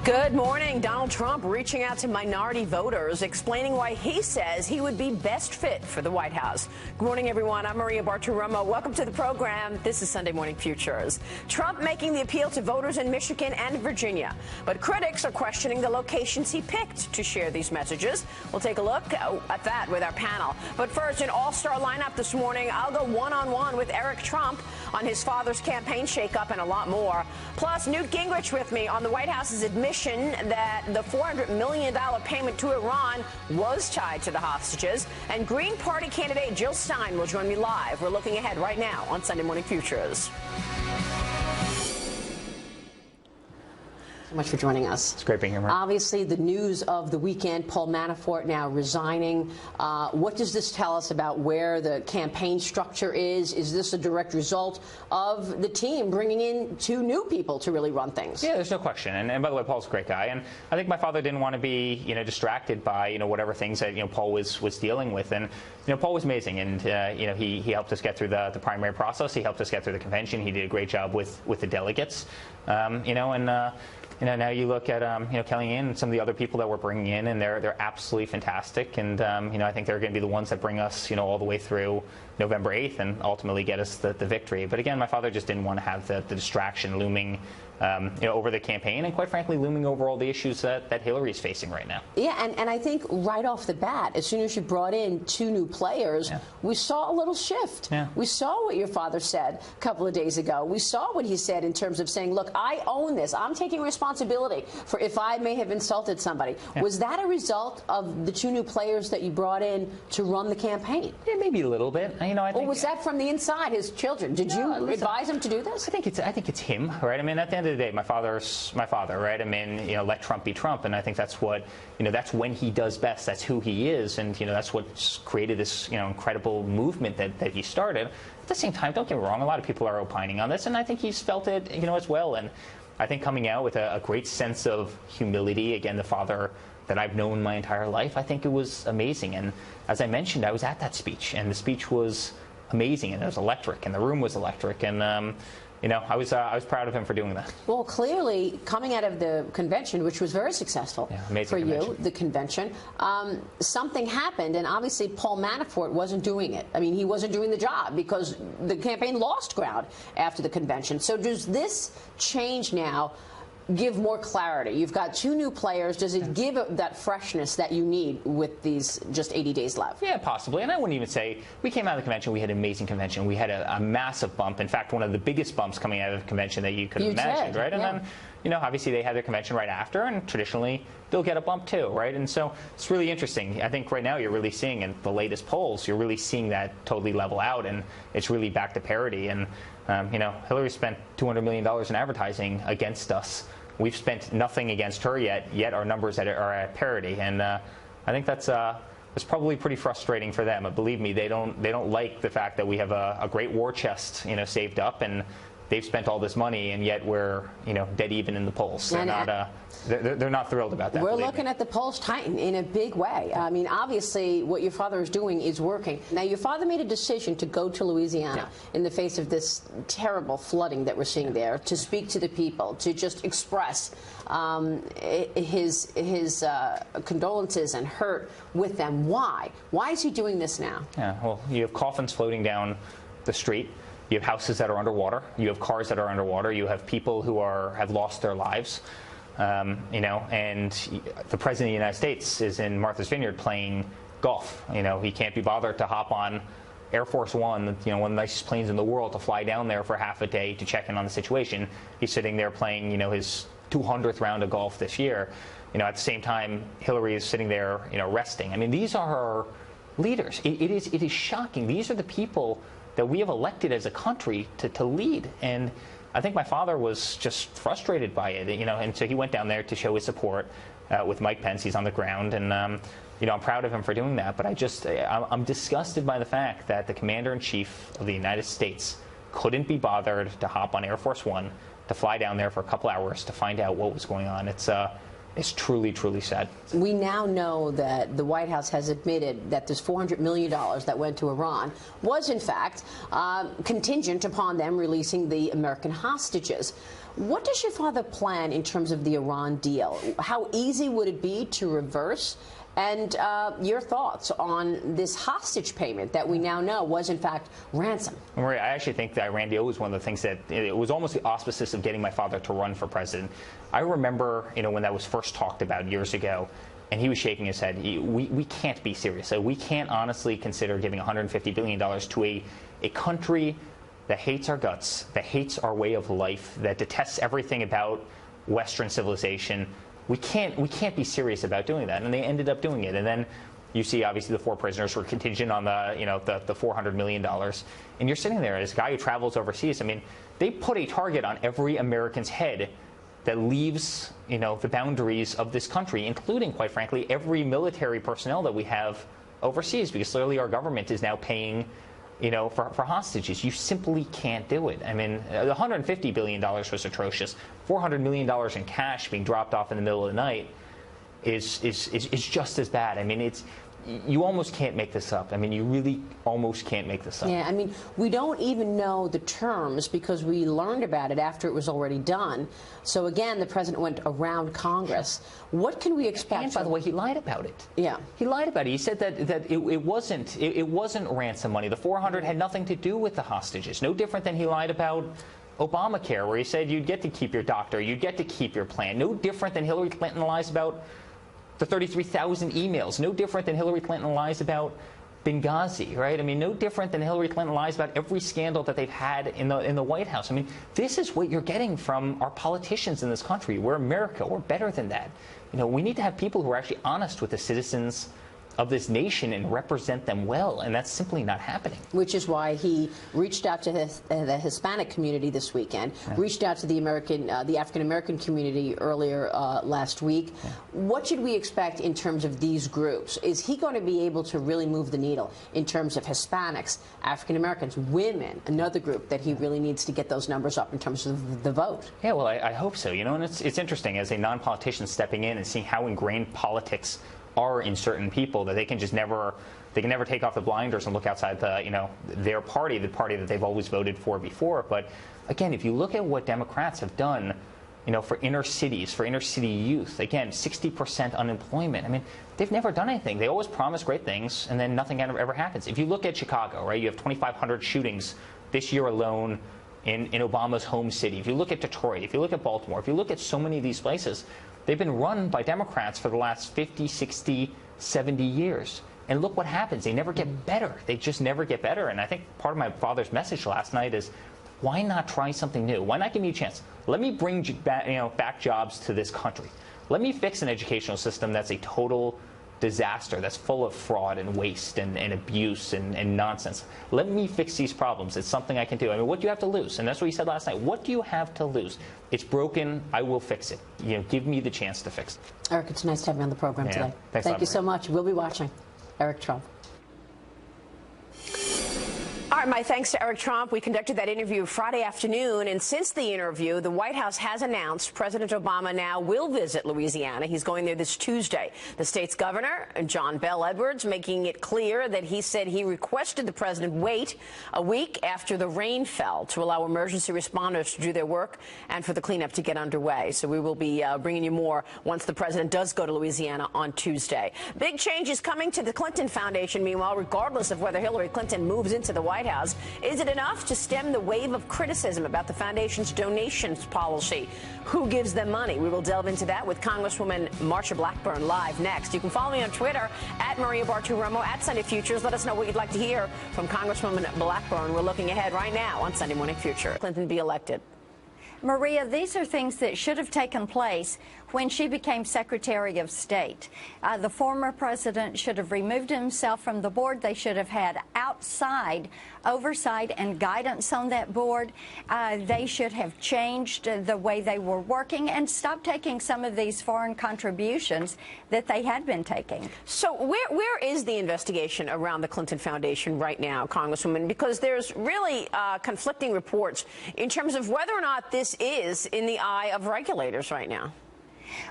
Good morning. Donald Trump reaching out to minority voters, explaining why he says he would be best fit for the White House. Good morning, everyone. I'm Maria Bartiromo. Welcome to the program. This is Sunday Morning Futures. Trump making the appeal to voters in Michigan and Virginia. But critics are questioning the locations he picked to share these messages. We'll take a look at that with our panel. But first, an all-star lineup this morning. I'll go one-on-one with Eric Trump on his father's campaign shakeup and a lot more. Plus, Newt Gingrich with me on the White House's admission that the $400 million payment to Iran was tied to the hostages. And Green Party candidate Jill Stein will join me live. We're looking ahead right now on Sunday Morning Futures. So much for joining us. It's great being here, Mark. Obviously, the news of the weekend, Paul Manafort now resigning. What does this tell us about where the campaign structure is? Is this a direct result of the team bringing in two new people to really run things? Yeah, there's no question. And by the way, Paul's a great guy. And I think my father didn't want to be, distracted by, whatever things that, Paul was dealing with. And, Paul was amazing. And, he helped us get through the primary process. He helped us get through the convention. He did a great job with the delegates, now you look at, Kellyanne and some of the other people that we're bringing in, and they're absolutely fantastic. And, I think they're going to be the ones that bring us, all the way through November 8th and ultimately get us the victory. But again, my father just didn't want to have the distraction looming, over the campaign and, quite frankly, looming over all the issues that Hillary's facing right now. Yeah, and I think right off the bat, as soon as you brought in two new players, we saw a little shift. Yeah. We saw what your father said a couple of days ago. We saw what he said in terms of saying, look, I own this. I'm taking responsibility for if I may have insulted somebody. Yeah. Was that a result of the two new players that you brought in to run the campaign? Yeah, maybe a little bit. I think, or was that from the inside, his children? Did you advise him to do this? I think it's him, right? I mean, at the end of the day, my father's my father, right? I mean, let Trump be Trump, and I think that's what, that's when he does best. That's who he is, and that's what's created this, incredible movement that he started. At the same time, don't get me wrong, a lot of people are opining on this, and I think he's felt it, as well. And I think coming out with a great sense of humility, again, the father that I've known my entire life, I think it was amazing. And as I mentioned, I was at that speech, and the speech was amazing, and it was electric, and the room was electric, and I was proud of him for doing that. Well, clearly, coming out of the convention, which was very successful for you, the convention, something happened, and obviously Paul Manafort wasn't doing it. I mean, he wasn't doing the job because the campaign lost ground after the convention. So does this change now give more clarity? You've got two new players. Does it give that freshness that you need with these just 80 days left? Yeah, possibly. And I wouldn't even say we came out of the convention. We had an amazing convention. We had a massive bump. In fact, one of the biggest bumps coming out of the convention that you could have imagined, right? And then, obviously they had their convention right after, and traditionally they'll get a bump too, right? And so it's really interesting. I think right now you're really seeing in the latest polls, you're really seeing that totally level out, and it's really back to parity. And, Hillary spent $200 million in advertising against us. We've spent nothing against her yet our numbers are at parity, and I think that's probably pretty frustrating for them. But believe me, they don't like the fact that we have a great war chest, saved up, and they've spent all this money, and yet we're dead even in the polls. They're not thrilled about that. We're looking at the polls tighten in a big way. I mean, obviously, what your father is doing is working. Now, your father made a decision to go to Louisiana in the face of this terrible flooding that we're seeing there, to speak to the people, to just express his condolences and hurt with them. Why? Why is he doing this now? Yeah, well, you have coffins floating down the street. You have houses that are underwater. You have cars that are underwater. You have people who have lost their lives. And the President of the United States is in Martha's Vineyard playing golf. He can't be bothered to hop on Air Force One, one of the nicest planes in the world, to fly down there for half a day to check in on the situation. He's sitting there playing, his 200th round of golf this year. At the same time, Hillary is sitting there, resting. I mean, these are our leaders. It is shocking. These are the people that we have elected as a country to lead. And I think my father was just frustrated by it, and so he went down there to show his support with Mike Pence. He's on the ground, and I'm proud of him for doing that. But I'm disgusted by the fact that the Commander-in-Chief of the United States couldn't be bothered to hop on Air Force One to fly down there for a couple hours to find out what was going on. It's is truly, truly sad. We now know that the White House has admitted that this $400 million that went to Iran was, in fact, contingent upon them releasing the American hostages. What does your father plan in terms of the Iran deal? How easy would it be to reverse? And your thoughts on this hostage payment that we now know was, in fact, ransom? Maria, I actually think the Iran deal was one of the things that it was almost the auspices of getting my father to run for president. I remember, when that was first talked about years ago, and he was shaking his head. We can't be serious. We can't honestly consider giving $150 billion to a country that hates our guts, that hates our way of life, that detests everything about Western civilization. We can't be serious about doing that, and they ended up doing it. And then you see, obviously, the 4 prisoners were contingent on the $400 million. And you're sitting there as a guy who travels overseas. I mean, they put a target on every American's head that leaves, the boundaries of this country, including, quite frankly, every military personnel that we have overseas, because clearly our government is now paying, for hostages. You simply can't do it. I mean, the $150 billion was atrocious. $400 million in cash being dropped off in the middle of the night is just as bad. I mean, you almost can't make this up. I mean, you really almost can't make this up. Yeah, I mean, we don't even know the terms because we learned about it after it was already done. So again, the president went around Congress. What can we expect? And by the way, he lied about it. Yeah, he lied about it. He said that it wasn't ransom money. The 400 had nothing to do with the hostages. No different than he lied about Obamacare, where he said you'd get to keep your doctor, you'd get to keep your plan. No different than Hillary Clinton lies about the 33,000 emails. No different than Hillary Clinton lies about Benghazi, right? I mean, no different than Hillary Clinton lies about every scandal that they've had in the White House. I mean, this is what you're getting from our politicians in this country. We're America. We're better than that. We need to have people who are actually honest with the citizens of this nation and represent them well, and that's simply not happening. Which is why he reached out to the Hispanic community this weekend, reached out to the African-American community earlier last week. Yeah. What should we expect in terms of these groups? Is he going to be able to really move the needle in terms of Hispanics, African-Americans, women, another group that he really needs to get those numbers up in terms of the vote? Yeah, well, I hope so. And it's interesting as a non-politician stepping in and seeing how ingrained politics are in certain people that they can never take off the blinders and look outside their party, the party that they've always voted for before. But again, if you look at what Democrats have done, for inner cities, for inner city youth, again, 60% unemployment. I mean, they've never done anything. They always promise great things, and then nothing ever happens. If you look at Chicago, right, you have 2,500 shootings this year alone in Obama's home city. If you look at Detroit, if you look at Baltimore, if you look at so many of these places, they've been Run by Democrats for the last 50, 60, 70 years. And look what happens. They never get better. They just never get better. And I think part of my father's message last night is, why not try something new? Why not give me a chance? Let me bring back jobs to this country. Let me fix an educational system that's a total disaster, that's full of fraud and waste and abuse and nonsense. Let me fix these problems. It's something I can do. I mean, what do you have to lose? And that's what he said last night. What do you have to lose? It's broken. I will fix it. Give me the chance to fix it. Eric, it's nice to have you on the program today. Thank you so much. We'll be watching. Eric Trump. All right, my thanks to Eric Trump. We conducted that interview Friday afternoon, and since the interview, the White House has announced President Obama now will visit Louisiana. He's going there this Tuesday. The state's governor, John Bel Edwards, making it clear that he said he requested the president wait a week after the rain fell to allow emergency responders to do their work and for the cleanup to get underway. So we will be bringing you more once the president does go to Louisiana on Tuesday. Big changes coming to the Clinton Foundation, meanwhile, regardless of whether Hillary Clinton moves into the White House. Is it enough to stem the wave of criticism about the foundation's donations policy? Who gives them money? We will delve into that with Congresswoman Marsha Blackburn live next. You can follow me on Twitter at Maria Bartiromo, at Sunday Futures. Let us know what you'd like to hear from Congresswoman Blackburn. We're looking ahead right now on Sunday Morning Future. Clinton be elected. Maria, these are things that should have taken place when she became Secretary of State. The former president should have removed himself from the board. They should have had outside oversight and guidance on that board. They should have changed the way they were working and stopped taking some of these foreign contributions that they had been taking. So where is the investigation around the Clinton Foundation right now, Congresswoman? Because there's really conflicting reports in terms of whether or not this is in the eye of regulators right now.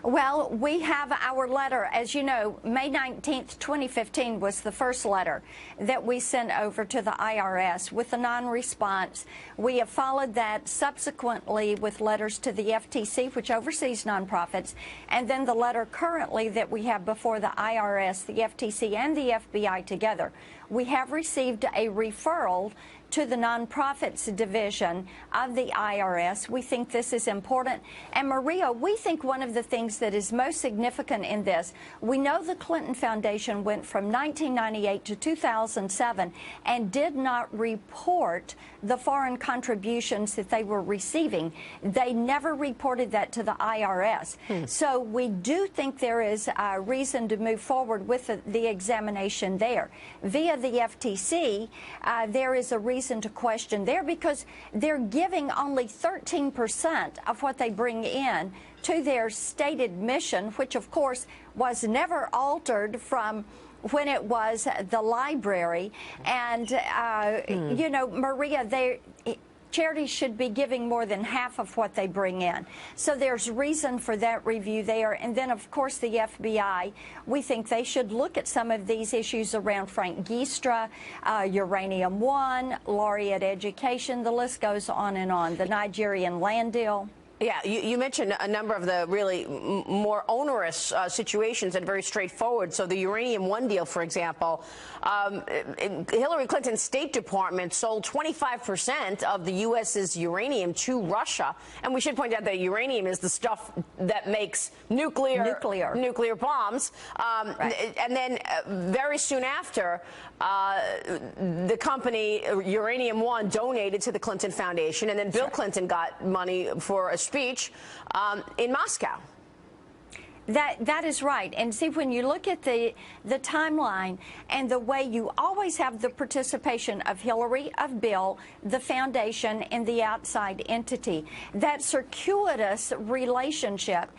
Well, we have our letter. As you know, May 19th, 2015 was the first letter that we sent over to the IRS with a non-response. We have followed that subsequently with letters to the FTC, which oversees nonprofits, and then the letter currently that we have before the IRS, the FTC, and the FBI together. We have received a referral to the nonprofits division of the IRS. We think this is important. And Maria, we think one of the things that is most significant in this, we know the Clinton Foundation went from 1998 to 2007 and did not report the foreign contributions that they were receiving. They never reported that to the IRS. So we do think there is a reason to move forward with the examination there. Via the FTC, there is a reason to question there because they're giving only 13% of what they bring in to their stated mission, which of course was never altered from when it was the library. And, you know, Maria, charities should be giving more than half of what they bring in. So there's reason for that review there. And then, of course, the FBI, we think they should look at some of these issues around Frank Giestra, Uranium One, Laureate Education. The list goes on and on. The Nigerian land deal. Yeah, you mentioned a number of the really more onerous situations and very straightforward. So the Uranium One deal, for example, Hillary Clinton's State Department sold 25% of the U.S.'s uranium to Russia. And we should point out that uranium is the stuff that makes nuclear bombs. Right. And then very soon after, the company Uranium One donated to the Clinton Foundation, and then Bill Clinton got money for a speech in Moscow. That is right. And see, when you look at the timeline and the way you always have the participation of Hillary, of Bill, the foundation, and the outside entity, that circuitous relationship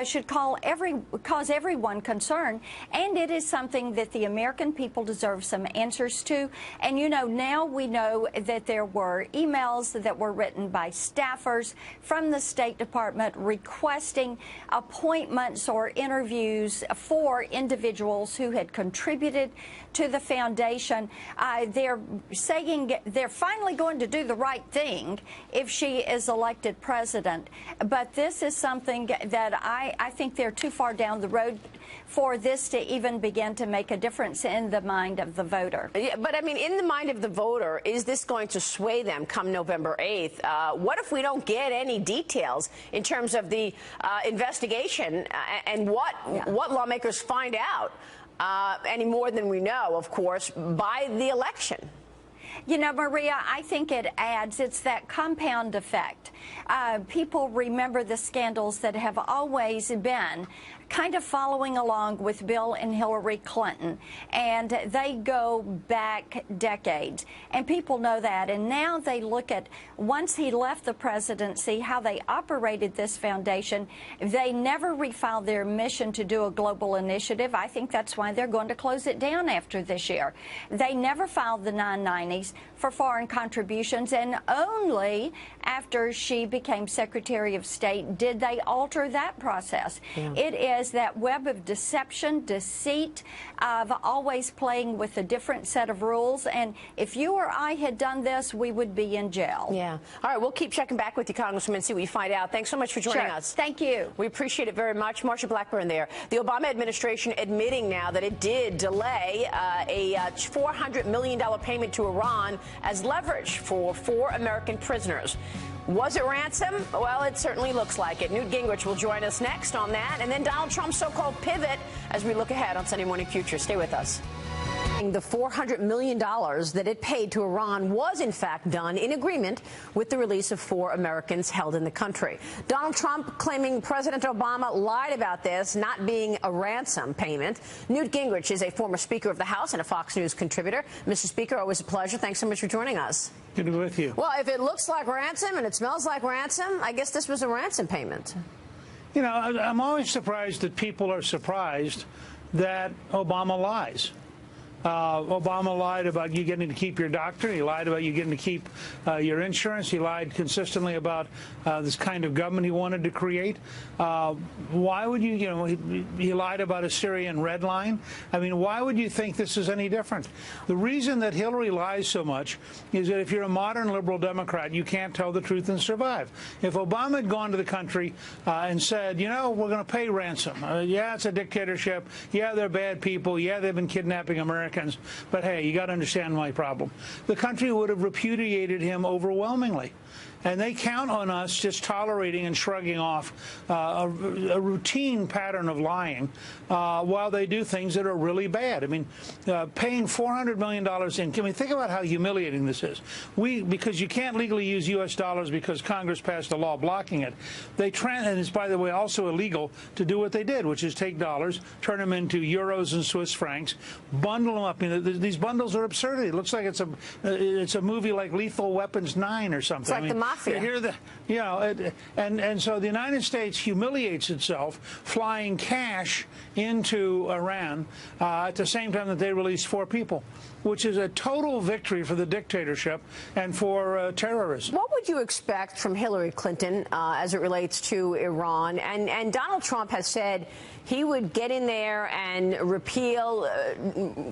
should cause everyone concern. And it is something that the American people deserve some answers to. And, you know, now we know that there were emails that were written by staffers from the State Department requesting appointments or interviews for individuals who had contributed to the foundation. They're saying they're finally going to do the right thing if she is elected president. But this is something that I think they're too far down the road for this to even begin to make a difference in the mind of the voter. Yeah, but I mean, in the mind of the voter, is this going to sway them come November 8th? What if we don't get any details in terms of the investigation and what lawmakers find out any more than we know, of course, by the election? You know, Maria, I think it adds, it's that compound effect. People remember the scandals that have always been kind of following along with Bill and Hillary Clinton, and they go back decades, and people know that. And now they look at, once he left the presidency, how they operated this foundation. They never refiled their mission to do a global initiative. I think that's why they're going to close it down after this year. They never filed the 990s for foreign contributions, and only after she became Secretary of State did they alter that process. Yeah. It is that web of deception, deceit, of always playing with a different set of rules. And if you or I had done this, we would be in jail. Yeah. All right, we'll keep checking back with you, Congresswoman, see what you find out. Thanks so much for joining us. Thank you. We appreciate it very much. Marsha Blackburn there. The Obama administration admitting now that it did delay a $400 million payment to Iran as leverage for 4 American prisoners. Was it ransom? Well, it certainly looks like it. Newt Gingrich will join us next on that. And then Donald Trump's so-called pivot as we look ahead on Sunday Morning Future. Stay with us. The $400 million that it paid to Iran was, in fact, done in agreement with the release of 4 Americans held in the country. Donald Trump claiming President Obama lied about this not being a ransom payment. Newt Gingrich is a former Speaker of the House and a Fox News contributor. Mr. Speaker, always a pleasure. Thanks so much for joining us. Good to be with you. Well, if it looks like ransom and it smells like ransom, I guess this was a ransom payment. You know, I'm always surprised that people are surprised that Obama lies. Obama lied about you getting to keep your doctor. He lied about you getting to keep your insurance. He lied consistently about this kind of government he wanted to create. Why would he lied about a Syrian red line. I mean, why would you think this is any different? The reason that Hillary lies so much is that if you're a modern liberal Democrat, you can't tell the truth and survive. If Obama had gone to the country and said, we're going to pay ransom. Yeah, it's a dictatorship. Yeah, they're bad people. Yeah, they've been kidnapping Americans. But hey, you got to understand my problem. The country would have repudiated him overwhelmingly. And they count on us just tolerating and shrugging off a routine pattern of lying while they do things that are really bad. I mean, paying $400 million in, think about how humiliating this is. Because you can't legally use U.S. dollars because Congress passed a law blocking it. And it's, by the way, also illegal to do what they did, which is take dollars, turn them into euros and Swiss francs, bundle them up. These bundles are absurdity. It looks like it's a movie like Lethal Weapons 9 or something. It's like the mafia. And so the United States humiliates itself flying cash into Iran at the same time that they release 4 people, which is a total victory for the dictatorship and for terrorism. What would you expect from Hillary Clinton as it relates to Iran? And Donald Trump has said he would get in there and repeal,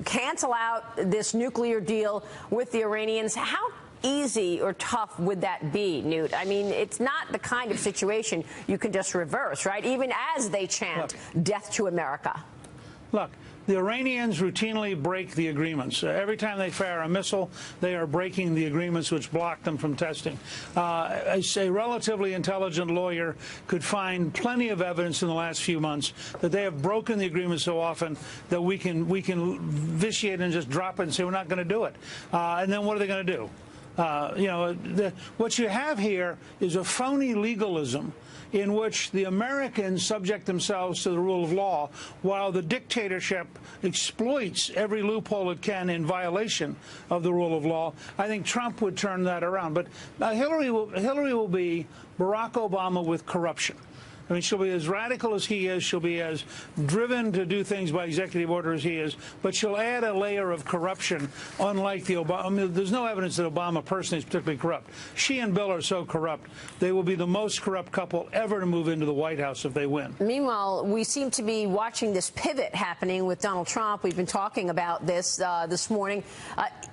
cancel out this nuclear deal with the Iranians. How easy or tough would that be, Newt? I mean, it's not the kind of situation you can just reverse, right? Even as they chant death to America. Look, the Iranians routinely break the agreements. Every time they fire a missile, they are breaking the agreements which block them from testing. A relatively intelligent lawyer could find plenty of evidence in the last few months that they have broken the agreement so often that we can vitiate and just drop it and say we're not going to do it. And then what are they going to do? What you have here is a phony legalism in which the Americans subject themselves to the rule of law while the dictatorship exploits every loophole it can in violation of the rule of law. I think Trump would turn that around. But Hillary will be Barack Obama with corruption. I mean, she'll be as radical as he is. She'll be as driven to do things by executive order as he is. But she'll add a layer of corruption, unlike the Obama. I mean, there's no evidence that Obama personally is particularly corrupt. She and Bill are so corrupt, they will be the most corrupt couple ever to move into the White House if they win. Meanwhile, we seem to be watching this pivot happening with Donald Trump. We've been talking about this this morning.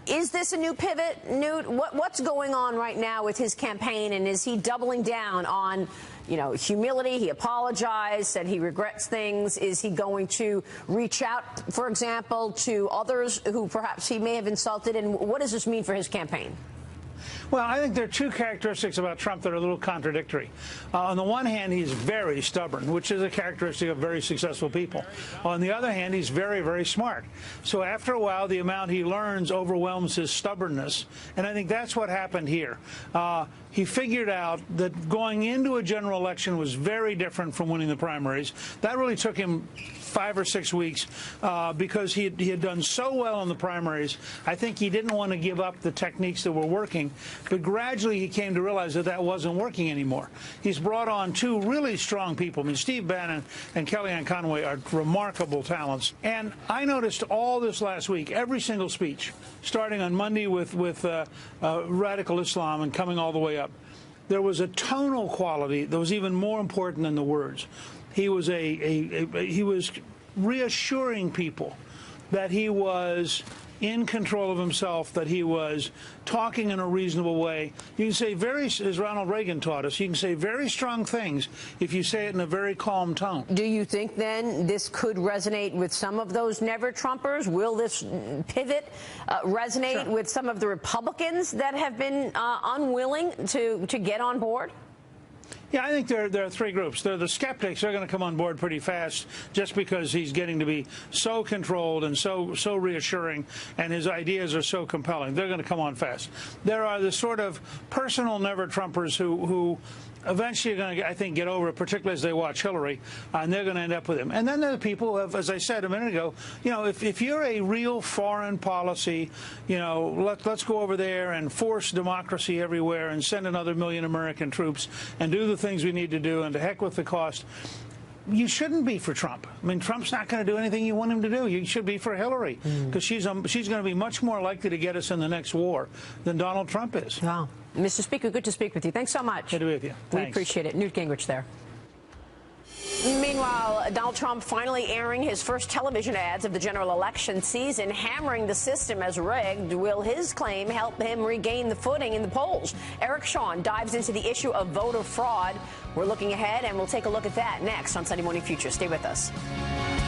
Is this a new pivot, Newt? What's going on right now with his campaign, and is he doubling down on humility? He apologized, said he regrets things. Is he going to reach out, for example, to others who perhaps he may have insulted? And what does this mean for his campaign? Well, I think there are 2 characteristics about Trump that are a little contradictory. On the one hand, he's very stubborn, which is a characteristic of very successful people. On the other hand, he's very, very smart. So after a while, the amount he learns overwhelms his stubbornness. And I think that's what happened here. He figured out that going into a general election was very different from winning the primaries. That really took him 5 or 6 weeks because he had done so well in the primaries. I think he didn't want to give up the techniques that were working, but gradually he came to realize that that wasn't working anymore. He's brought on 2 really strong people. I mean, Steve Bannon and Kellyanne Conway are remarkable talents. And I noticed all this last week, every single speech, starting on Monday with radical Islam and coming all the way up, there was a tonal quality that was even more important than the words. He was he was reassuring people that he was in control of himself, that he was talking in a reasonable way. You can say as Ronald Reagan taught us, you can say very strong things if you say it in a very calm tone. Do you think then this could resonate with some of those never-Trumpers? Will this pivot resonate with some of the Republicans that have been unwilling to get on board? Yeah, I think there are 3 groups. There are the skeptics. They're going to come on board pretty fast just because he's getting to be so controlled and so reassuring, and his ideas are so compelling. They're going to come on fast. There are the sort of personal never-Trumpers who eventually are going to, I think, get over it, particularly as they watch Hillary, and they're going to end up with him. And then there are the people who have, as I said a minute ago, if you're a real foreign policy, let's go over there and force democracy everywhere and send another 1 million American troops and do the things we need to do, and to heck with the cost. you shouldn't be for Trump. I mean, Trump's not going to do anything you want him to do. You should be for Hillary, because she's going to be much more likely to get us in the next war than Donald Trump is. Wow. Mr. Speaker, good to speak with you. Thanks so much. Good to be with you. We Thanks. appreciate it. Newt Gingrich there. Meanwhile, Donald Trump finally airing his first television ads of the general election season, hammering the system as rigged. Will his claim help him regain the footing in the polls? Eric Shawn dives into the issue of voter fraud. We're looking ahead, and we'll take a look at that next on Sunday Morning Future. Stay with us.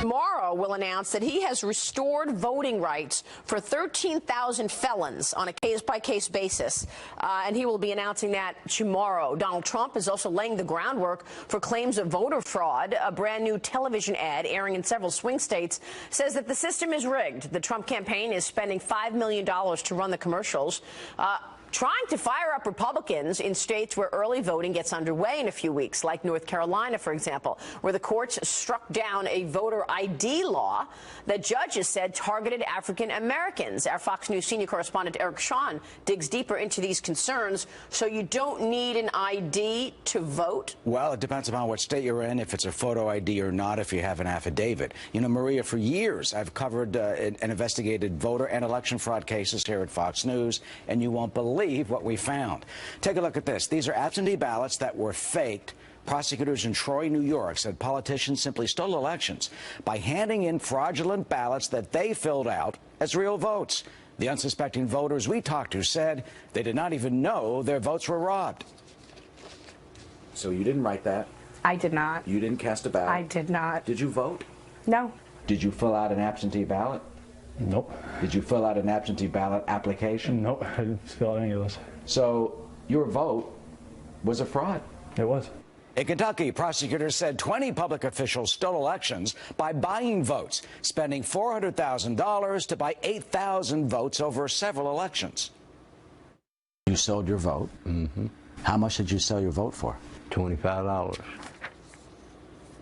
Tomorrow will announce that he has restored voting rights for 13,000 felons on a case-by-case basis, and he will be announcing that tomorrow. Donald Trump is also laying the groundwork for claims of voter fraud. A brand new television ad airing in several swing states says that the system is rigged. The Trump campaign is spending $5 million to run the commercials, trying to fire up Republicans in states where early voting gets underway in a few weeks, like North Carolina, for example, where the courts struck down a voter ID law that judges said targeted African Americans. Our Fox News senior correspondent Eric Shawn digs deeper into these concerns. So you don't need an ID to vote? Well, it depends upon what state you're in, if it's a photo ID or not, if you have an affidavit. You know, Maria, for years I've covered and investigated voter and election fraud cases here at Fox News, and you won't believe what we found. Take a look at this. These are absentee ballots that were faked. Prosecutors in Troy, New York, said politicians simply stole elections by handing in fraudulent ballots that they filled out as real votes. The unsuspecting voters we talked to said they did not even know their votes were robbed. So you didn't write that? I did not. You didn't cast a ballot? I did not. Did you vote? No. Did you fill out an absentee ballot? Nope. Did you fill out an absentee ballot application? Nope, I didn't fill out any of those. So your vote was a fraud? It was. In Kentucky, prosecutors said 20 public officials stole elections by buying votes, spending $400,000 to buy 8,000 votes over several elections. You sold your vote? Mm-hmm. How much did you sell your vote for? $25.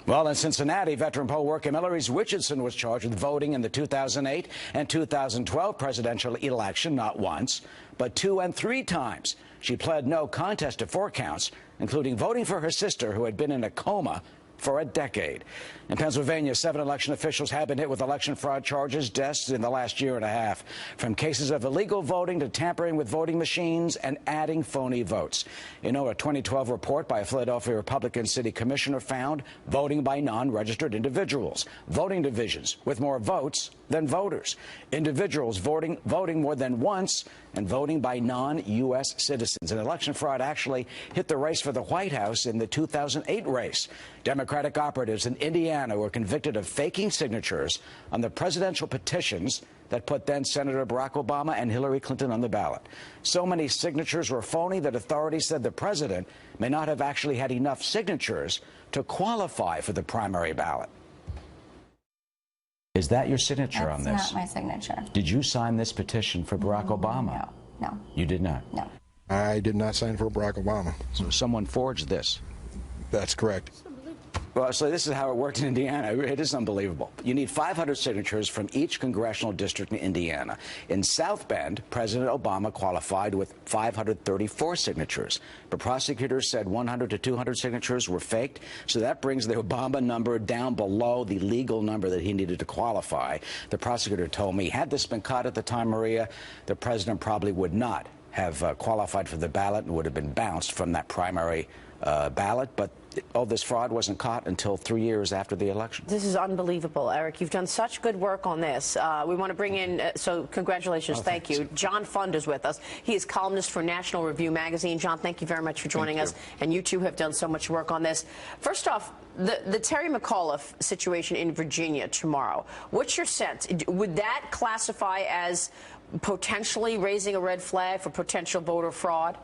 Well, in Cincinnati, veteran poll worker Hillary Richardson was charged with voting in the 2008 and 2012 presidential election not once, but 2 and 3 times. She pled no contest to 4 counts, including voting for her sister, who had been in a coma for a decade. In Pennsylvania, 7 election officials have been hit with election fraud charges just in the last year and a half, from cases of illegal voting to tampering with voting machines and adding phony votes. You know, a 2012 report by a Philadelphia Republican city commissioner found voting by non-registered individuals, voting divisions with more votes than voters, individuals voting more than once, and voting by non-U.S. citizens. And election fraud actually hit the race for the White House in the 2008 race. Democratic operatives in Indiana were convicted of faking signatures on the presidential petitions that put then Senator Barack Obama and Hillary Clinton on the ballot. So many signatures were phony that authorities said the president may not have actually had enough signatures to qualify for the primary ballot. Is that your signature on this? That's not my signature. Did you sign this petition for Barack Obama? No. You did not? No. I did not sign for Barack Obama. So someone forged this? That's correct. Well, so this is how it worked in Indiana. It is unbelievable. You need 500 signatures from each congressional district in Indiana. In South Bend, President Obama qualified with 534 signatures. But prosecutors said 100 to 200 signatures were faked. So that brings the Obama number down below the legal number that he needed to qualify. The prosecutor told me, had this been caught at the time, Maria, the president probably would not have qualified for the ballot and would have been bounced from that primary ballot. But all this fraud wasn't caught until 3 years after the election. This is unbelievable, Eric. You've done such good work on this. We want to bring in, so congratulations, thank you. John Fund is with us. He is columnist for National Review magazine. John, thank you very much for joining us. And you two have done so much work on this. First off, the Terry McAuliffe situation in Virginia tomorrow. What's your sense? Would that classify as potentially raising a red flag for potential voter fraud?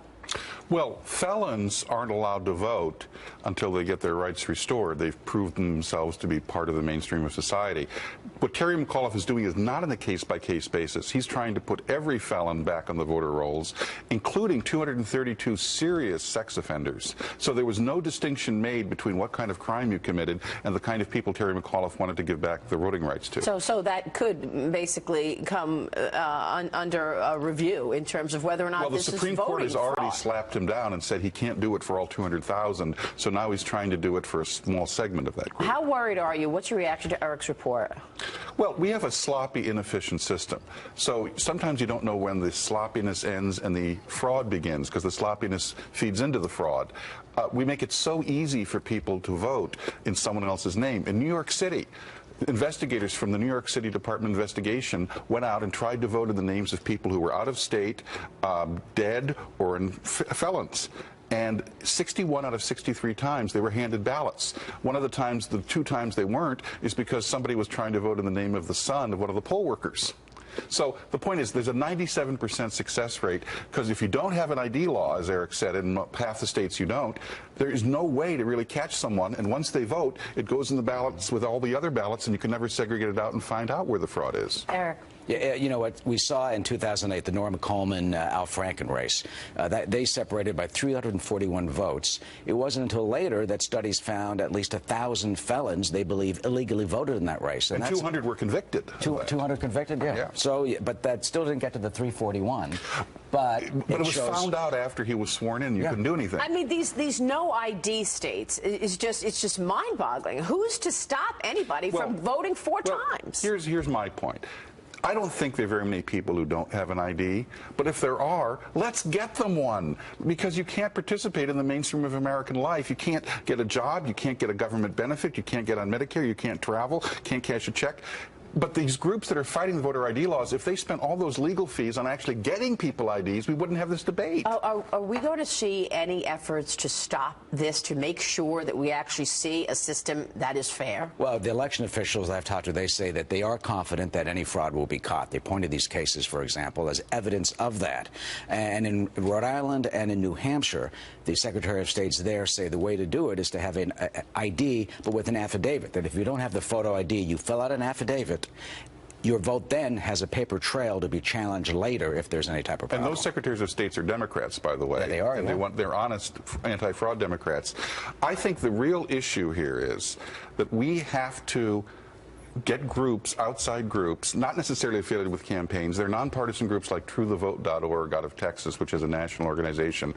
Well, felons aren't allowed to vote until they get their rights restored. They've proved themselves to be part of the mainstream of society. What Terry McAuliffe is doing is not on a case-by-case basis. He's trying to put every felon back on the voter rolls, including 232 serious sex offenders. So there was no distinction made between what kind of crime you committed and the kind of people Terry McAuliffe wanted to give back their voting rights to. So that could basically come under review in terms of whether or not this is voting fraud. Well, the Supreme Court has already slapped him down and said he can't do it for all 200,000. So now he's trying to do it for a small segment of that group. How worried are you? What's your reaction to Eric's report? Well, we have a sloppy, inefficient system. So sometimes you don't know when the sloppiness ends and the fraud begins, because the sloppiness feeds into the fraud. We make it so easy for people to vote in someone else's name. In New York City, investigators from the New York City Department of Investigation went out and tried to vote in the names of people who were out of state, dead, or felons. And 61 out of 63 times they were handed ballots. One of the times, the 2 times they weren't, is because somebody was trying to vote in the name of the son of one of the poll workers. So the point is, there's a 97% success rate, because if you don't have an ID law, as Eric said, in half the states you don't, there is no way to really catch someone. And once they vote, it goes in the ballots with all the other ballots, and you can never segregate it out and find out where the fraud is. Eric. Yeah, you know what we saw in 2008, the Norma Coleman, Al Franken race, that they separated by 341 votes. It wasn't until later that studies found at least 1,000 felons they believe illegally voted in that race, and 200 were convicted. 200 convicted, yeah. So, but that still didn't get to the 341. But it was found out after he was sworn in. You couldn't do anything. I mean, these no ID states it's just mind-boggling. Who's to stop anybody from voting 4 times? Here's my point. I don't think there are very many people who don't have an ID, but if there are, let's get them one, because you can't participate in the mainstream of American life. You can't get a job, you can't get a government benefit, you can't get on Medicare, you can't travel, can't cash a check. But these groups that are fighting the voter ID laws, if they spent all those legal fees on actually getting people IDs, we wouldn't have this debate. Are we going to see any efforts to stop this, to make sure that we actually see a system that is fair? Well, the election officials I've talked to, they say that they are confident that any fraud will be caught. They pointed these cases, for example, as evidence of that. And in Rhode Island and in New Hampshire, the Secretary of States there say the way to do it is to have an ID, but with an affidavit, that if you don't have the photo ID, you fill out an affidavit. Your vote then has a paper trail to be challenged later if there's any type of problem. And those secretaries of states are Democrats, by the way. Yeah, they are. And they're honest anti-fraud Democrats. I think the real issue here is that we have to get groups, outside groups, not necessarily affiliated with campaigns. They're nonpartisan groups like TrueTheVote.org out of Texas, which is a national organization.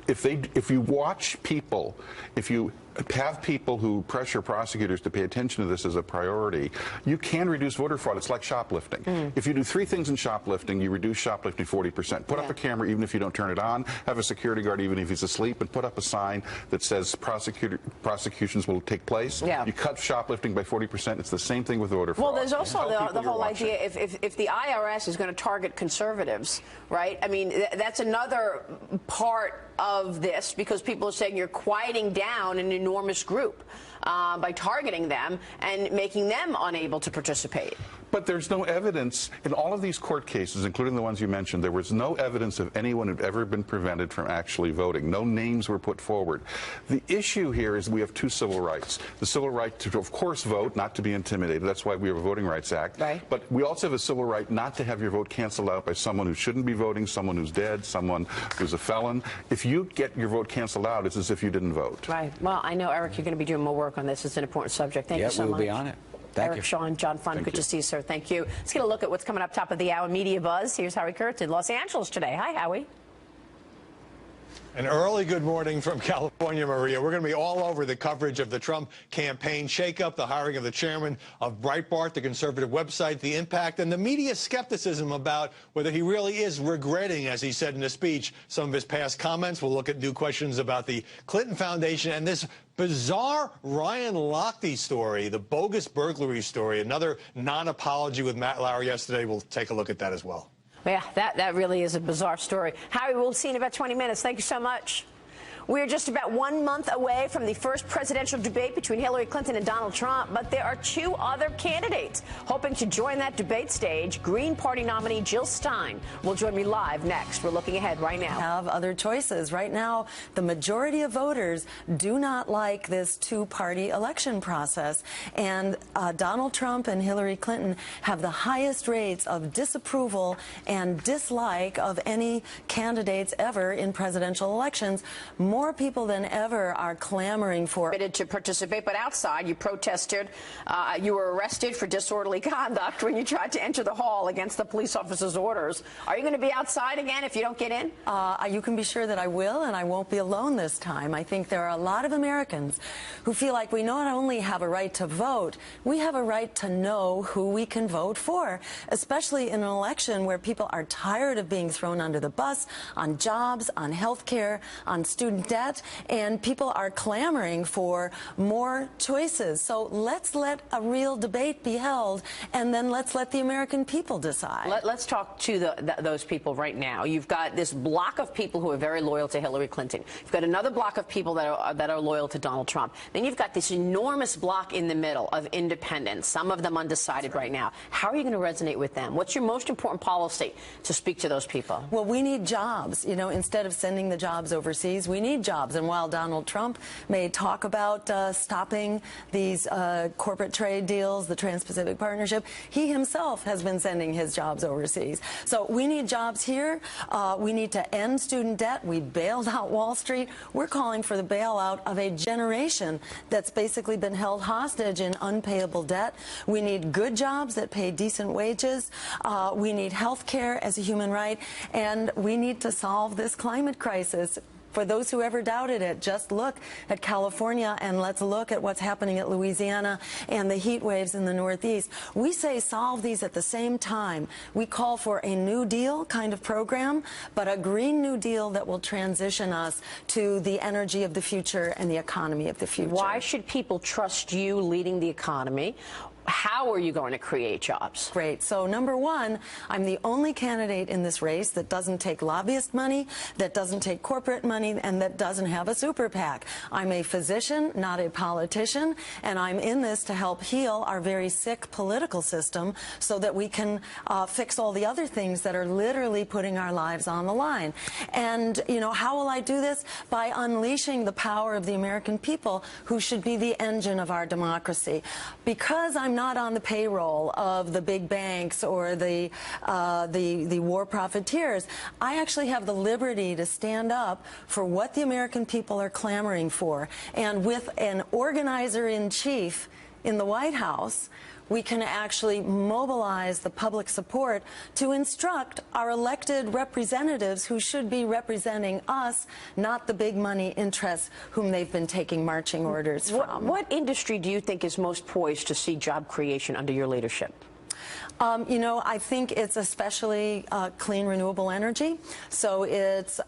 If you watch people, if you have people who pressure prosecutors to pay attention to this as a priority, you can reduce voter fraud. It's like shoplifting. If you do 3 things in shoplifting, you reduce shoplifting 40%. Put up a camera even if you don't turn it on, have a security guard even if he's asleep, and put up a sign that says prosecutions will take place. You cut shoplifting by 40%. It's the same thing with voter fraud. Well, there's also the whole idea, if the IRS is going to target conservatives, right? I mean, that's another part of this, because people are saying you're quieting down an enormous group by targeting them and making them unable to participate. But there's no evidence in all of these court cases, including the ones you mentioned. There was no evidence of anyone who'd ever been prevented from actually voting. No names were put forward. The issue here is we have 2 civil rights. The civil right to, of course, vote, not to be intimidated. That's why we have a Voting Rights Act. Right. But we also have a civil right not to have your vote canceled out by someone who shouldn't be voting, someone who's dead, someone who's a felon. If you get your vote canceled out, it's as if you didn't vote. Right. Well, I know, Eric, you're going to be doing more work on this. It's an important subject. Thank you so much. Yeah, we'll be on it. Thank Eric, you. Sean, John Fund, good to see you, sir. Thank you. Let's get a look at what's coming up top of the hour media buzz. Here's Howie Kurtz in Los Angeles today. Hi, Howie. An early good morning from California, Maria. We're going to be all over the coverage of the Trump campaign shakeup, the hiring of the chairman of Breitbart, the conservative website, the impact, and the media skepticism about whether he really is regretting, as he said in a speech, some of his past comments. We'll look at new questions about the Clinton Foundation and this bizarre Ryan Lochte story, the bogus burglary story, another non-apology with Matt Lauer yesterday. We'll take a look at that as well. Yeah, that really is a bizarre story. Howie, we'll see you in about 20 minutes. Thank you so much. We're just about 1 month away from the first presidential debate between Hillary Clinton and Donald Trump, but there are 2 other candidates hoping to join that debate stage. Green Party nominee Jill Stein will join me live next. We're looking ahead right now. Have other choices. Right now, the majority of voters do not like this 2-party election process, and Donald Trump and Hillary Clinton have the highest rates of disapproval and dislike of any candidates ever in presidential elections. more people than ever are clamoring for to participate, but outside you protested. You were arrested for disorderly conduct when you tried to enter the hall against the police officer's orders. Are you going to be outside again if you don't get in? You can be sure that I will, and I won't be alone this time. I think there are a lot of Americans who feel like we not only have a right to vote, we have a right to know who we can vote for, especially in an election where people are tired of being thrown under the bus on jobs, on health care, on student debt, and people are clamoring for more choices. So let's let a real debate be held, and then let's let the American people decide. Let's talk to those people right now. You've got this block of people who are very loyal to Hillary Clinton. You've got another block of people that are loyal to Donald Trump. Then you've got this enormous block in the middle of independents, some of them undecided right now. How are you going to resonate with them? What's your most important policy to speak to those people? Well, we need jobs. You know, instead of sending the jobs overseas, we need jobs. And while Donald Trump may talk about stopping these corporate trade deals, the Trans-Pacific Partnership, he himself has been sending his jobs overseas. So we need jobs here. We need to end student debt. We bailed out Wall Street. We're calling for the bailout of a generation that's basically been held hostage in unpayable debt. We need good jobs that pay decent wages. We need health care as a human right. And we need to solve this climate crisis. For those who ever doubted it, just look at California and let's look at what's happening at Louisiana and the heat waves in the Northeast. We say solve these at the same time. We call for a New Deal kind of program, but a Green New Deal that will transition us to the energy of the future and the economy of the future. Why should people trust you leading the economy? How are you going to create jobs? Great. So, number one, I'm the only candidate in this race that doesn't take lobbyist money, that doesn't take corporate money, and that doesn't have a super PAC. I'm a physician, not a politician, and I'm in this to help heal our very sick political system so that we can fix all the other things that are literally putting our lives on the line. And, you know, how will I do this? By unleashing the power of the American people, who should be the engine of our democracy. Because I'm not on the payroll of the big banks or the war profiteers, I actually have the liberty to stand up for what the American people are clamoring for. And with an organizer-in-chief in the White House, we can actually mobilize the public support to instruct our elected representatives who should be representing us, not the big money interests whom they've been taking marching orders from. What industry do you think is most poised to see job creation under your leadership? You know, I think it's especially clean, renewable energy. So it's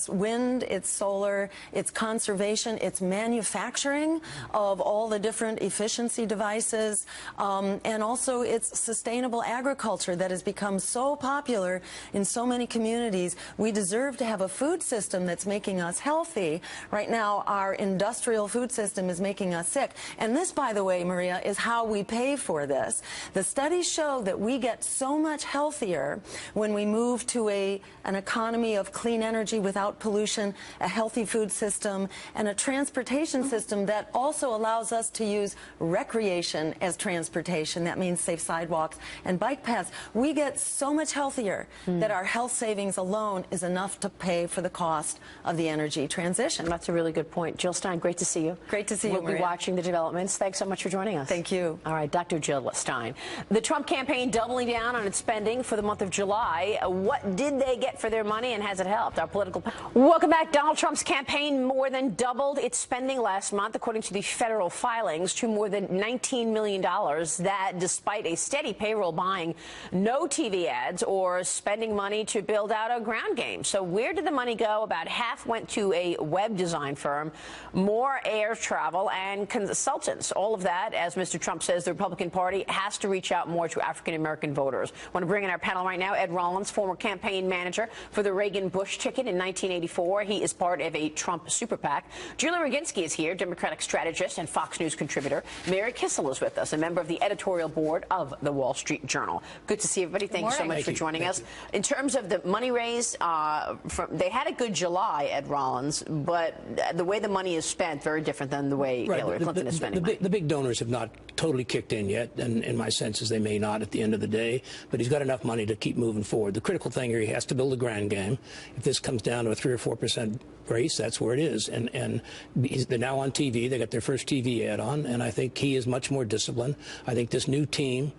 wind, it's solar, it's conservation, it's manufacturing of all the different efficiency devices, and also it's sustainable agriculture that has become so popular in so many communities. We deserve to have a food system that's making us healthy. Right now, our industrial food system is making us sick. And this, by the way, Maria, is how we pay for this. The studies show that we get so much healthier when we move to an economy of clean energy without pollution, a healthy food system, and a transportation system that also allows us to use recreation as transportation. That means safe sidewalks and bike paths. We get so much healthier that our health savings alone is enough to pay for the cost of the energy transition. That's a really good point. Jill Stein, great to see you. Great to see you, We'll Maria. be watching the developments. Thanks so much for joining us. Thank you. All right, Dr. Jill Stein. The Trump campaign doubling down on its spending for the month of July. What did they get for their money, and has it helped? Our political... Welcome back. Donald Trump's campaign more than doubled its spending last month, according to the federal filings, to more than $19 million. That despite a steady payroll buying no TV ads or spending money to build out a ground game. So where did the money go? About half went to a web design firm, more air travel, and consultants. All of that, as Mr. Trump says, the Republican Party has to reach out more to African-American voters. I want to bring in our panel right now. Ed Rollins, former campaign manager for the Reagan-Bush ticket in 1984. He is part of a Trump super PAC. Julie Roginski is here, Democratic strategist and Fox News contributor. Mary Kissel is with us, a member of the editorial board of the Wall Street Journal. Good to see everybody. Thank you so much for joining us. In terms of the money raised, they had a good July, Ed Rollins, but the way the money is spent, very different than the way Hillary Clinton is spending money. The big donors have not totally kicked in yet, and my sense is they may not at the end of the day, but he's got enough money to keep moving forward. The critical thing here, he has to build a ground game. If this comes down to a 3 or 4% race, that's where it is. And they're now on TV. They got their first TV ad on, and I think he is much more disciplined. I think this new team,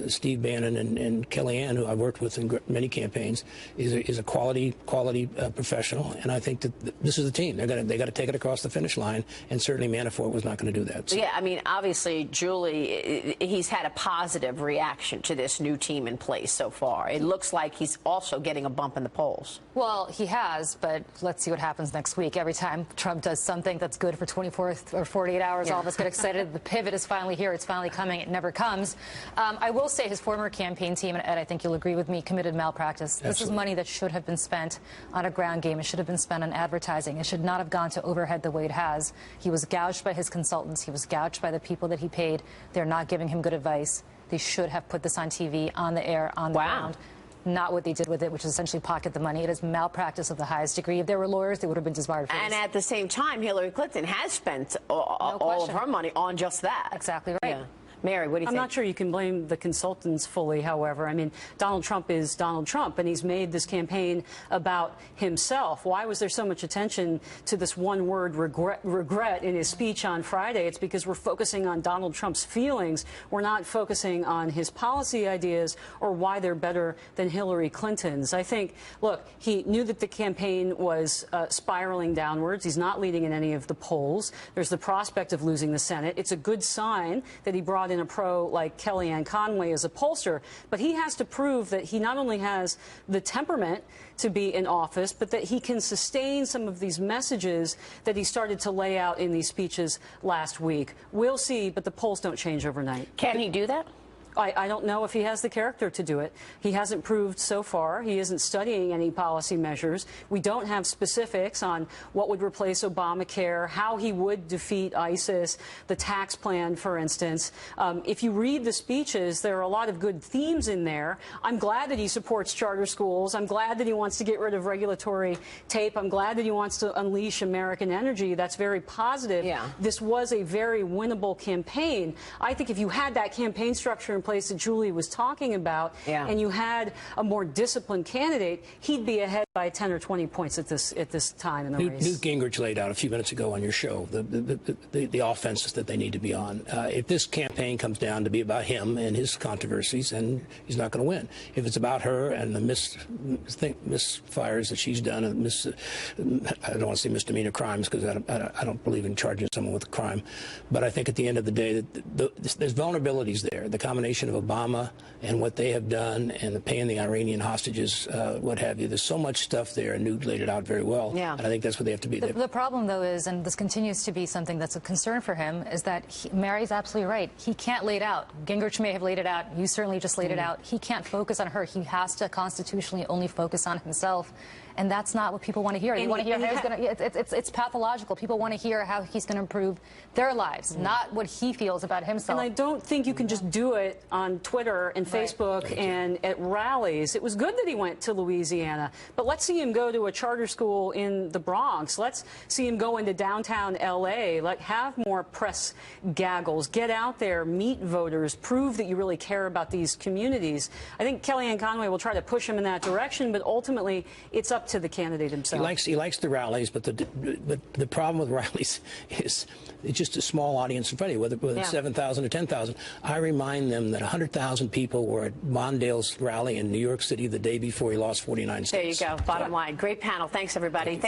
Steve Bannon and Kellyanne, who I've worked with in many campaigns, is a quality professional, and I think that this is the team. They got to take it across the finish line, and certainly Manafort was not going to do that. So. Yeah, I mean, obviously, Julie, he's had a positive reaction to this new team in place so far. It looks like he's also getting a bump in the polls. Well, he has, but let's see what happens next week. Every time Trump does something that's good for 24 or 48 hours, all of us get excited. The pivot is finally here. It's finally coming. It never comes. I will say his former campaign team, and Ed, I think you'll agree with me, committed malpractice. Absolutely. This is money that should have been spent on a ground game. It should have been spent on advertising. It should not have gone to overhead the way it has. He was gouged by his consultants. He was gouged by the people that he paid. They're not giving him good advice. They should have put this on TV, on the air, on the ground. Not what they did with it, which is essentially pocket the money. It is malpractice of the highest degree. If there were lawyers, they would have been disbarred for this. And at the same time, Hillary Clinton has spent all of her money on just that. Exactly right. Yeah. Mary, what do you think? I'm not sure you can blame the consultants fully, however. I mean, Donald Trump is Donald Trump, and he's made this campaign about himself. Why was there so much attention to this one word, regret, in his speech on Friday? It's because we're focusing on Donald Trump's feelings. We're not focusing on his policy ideas or why they're better than Hillary Clinton's. I think, look, he knew that the campaign was spiraling downwards. He's not leading in any of the polls. There's the prospect of losing the Senate. It's a good sign that he brought in a pro like Kellyanne Conway as a pollster, but he has to prove that he not only has the temperament to be in office, but that he can sustain some of these messages that he started to lay out in these speeches last week. We'll see, but the polls don't change overnight. Can he do that? I don't know if he has the character to do it. He hasn't proved so far. He isn't studying any policy measures. We don't have specifics on what would replace Obamacare, how he would defeat ISIS, the tax plan, for instance. If you read the speeches, there are a lot of good themes in there. I'm glad that he supports charter schools. I'm glad that he wants to get rid of regulatory tape. I'm glad that he wants to unleash American energy. That's very positive. Yeah. This was a very winnable campaign. I think if you had that campaign structure in place that Julie was talking about, and you had a more disciplined candidate, he'd be ahead by 10 or 20 points at this time in the race. Newt Gingrich laid out a few minutes ago on your show the offenses that they need to be on. If this campaign comes down to be about him and his controversies, then he's not going to win. If it's about her and the misfires that she's done, and I don't want to say misdemeanor crimes because I don't believe in charging someone with a crime, but I think at the end of the day, there's vulnerabilities there. The combination of Obama and what they have done and the paying the Iranian hostages, what have you. There's so much stuff there, and Newt laid it out very well. Yeah. And I think that's what they have to be. The problem, though, is, and this continues to be something that's a concern for him, is that Mary's absolutely right. He can't lay it out. Gingrich may have laid it out. You certainly just laid it out. He can't focus on her. He has to constitutionally only focus on himself. And that's not what people want to hear. They want to hear how he's going to. It's pathological. People want to hear how he's going to improve their lives, not what he feels about himself. And I don't think you can just do it on Twitter and Facebook and at rallies. It was good that he went to Louisiana, but let's see him go to a charter school in the Bronx. Let's see him go into downtown L.A. Have more press gaggles. Get out there, meet voters, prove that you really care about these communities. I think Kellyanne Conway will try to push him in that direction, but ultimately it's up to the candidate himself. He likes the rallies, but the problem with rallies is it's just a small audience in front of you, whether it's 7,000 or 10,000. I remind them that 100,000 people were at Mondale's rally in New York City the day before he lost 49 states. There you go. Bottom line. Great panel. Thanks, everybody. Thanks.